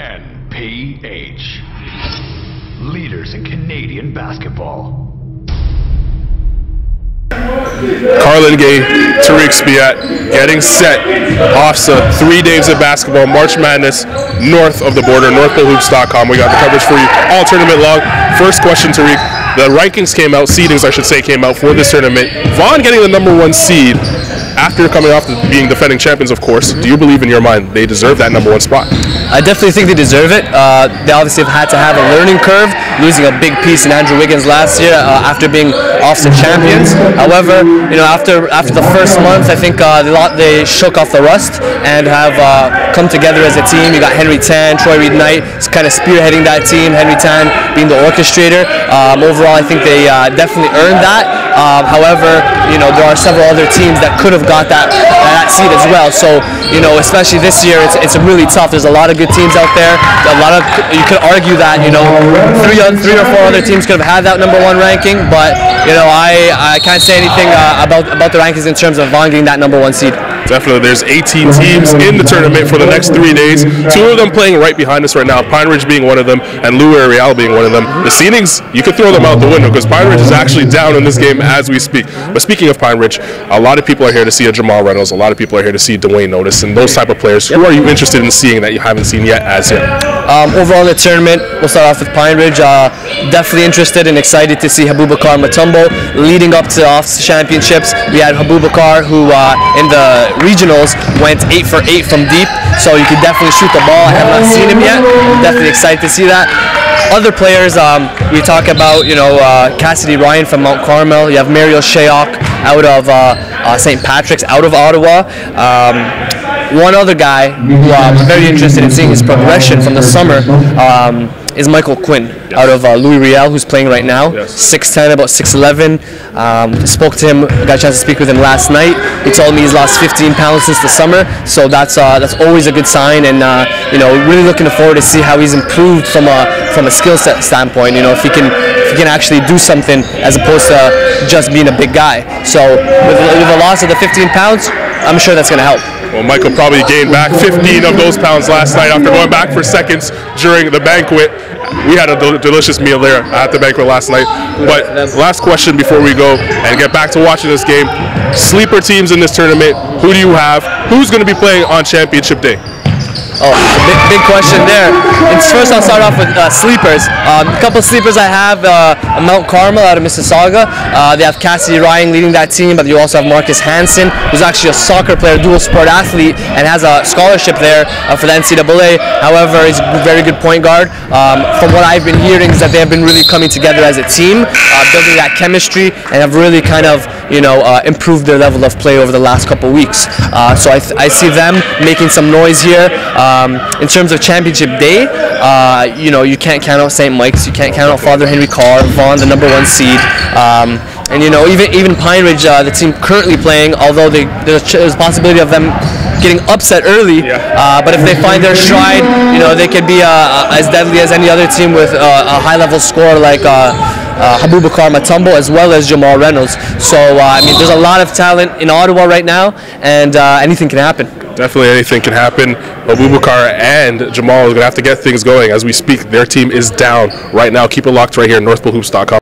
NPH. Leaders in Canadian basketball. Carlan Gay Tariq Sbiet getting set. OFSAA, 3 days of basketball, March Madness, north of the border, NorthPoleHoops.com. We got the coverage for you all tournament long. First question, Tariq. The rankings came out, seedings I should say, came out for this tournament. Vaughan getting the #1 seed after coming off being defending champions, of course. Do you believe in your mind they deserve that #1 spot? I definitely think they deserve it. They obviously have had to have a learning curve, losing a big piece in Andrew Wiggins last year after being OFSAA champions. However, after the first month, I think they shook off the rust and have come together as a team. You got Henry Tan, Troy Reed-Knight kind of spearheading that team. Henry Tan being the orchestrator. Overall, I think they definitely earned that. However, there are several other teams that could have got that seed as well. So, especially this year, it's really tough. There's a lot of good teams out there. You could argue that three or four other teams could have had that #1 ranking, but I can't say anything about the rankings in terms of Vaughan getting that #1 seed. Definitely, there's 18 teams in the tournament for the next 3 days. 2 of them playing right behind us right now, Pine Ridge being one of them, and Louis-Riel being one of them. The seedings, you could throw them out the window because Pine Ridge is actually down in this game as we speak. But speaking of Pine Ridge, a lot of people are here to see a Jamal Reynolds, a lot of people are here to see Dwayne Notice, and those type of players. Who are you interested in seeing that you haven't seen yet as yet? Overall in the tournament, we'll start off with Pine Ridge. Definitely interested and excited to see Habubakar Mutombo leading up to OFSAA championships. We had Habubakar who in the regionals went 8 for 8 from deep, so you could definitely shoot the ball. I have not seen him yet. I'm definitely excited to see that. Other players, we talk about, Cassidy Ryan from Mount Carmel. You have Mariel Shayok out of St. Patrick's, out of Ottawa. One other guy who I'm very interested in seeing his progression from the summer is Michael Quinn out of Louis-Riel, who's playing right now. 6'10", about 6'11". Spoke to him, got a chance to speak with him last night. He told me he's lost 15 pounds since the summer, so that's always a good sign. And really looking forward to see how he's improved from a skill set standpoint. If he can actually do something as opposed to just being a big guy. So with the loss of the 15 pounds, I'm sure that's going to help. Well, Michael probably gained back 15 of those pounds last night after going back for seconds during the banquet. We had a delicious meal there at the banquet last night. But last question before we go and get back to watching this game. Sleeper teams in this tournament, who do you have? Who's going to be playing on championship day? Oh, big question there. And first I'll start off with sleepers. A couple of sleepers I have, Mount Carmel out of Mississauga. They have Cassidy Ryan leading that team, but you also have Marcus Hansen, who's actually a soccer player, dual sport athlete, and has a scholarship there for the NCAA. However, he's a very good point guard. From what I've been hearing is that they have been really coming together as a team, building that chemistry, and have really kind of improved their level of play over the last couple weeks. So I see them making some noise here. In terms of championship day, you can't count out St. Mike's, you can't count out Father Henry Carr, Vaughan, the #1 seed, and even Pine Ridge, the team currently playing, although there's a possibility of them getting upset early, but if they find their stride, they could be as deadly as any other team with a high-level scorer like Habubakar Mutombo as well as Jamal Reynolds. So there's a lot of talent in Ottawa right now, and anything can happen. Definitely anything can happen. Habubakar and Jamal are going to have to get things going. As we speak, their team is down right now. Keep it locked right here, NorthPoleHoops.com.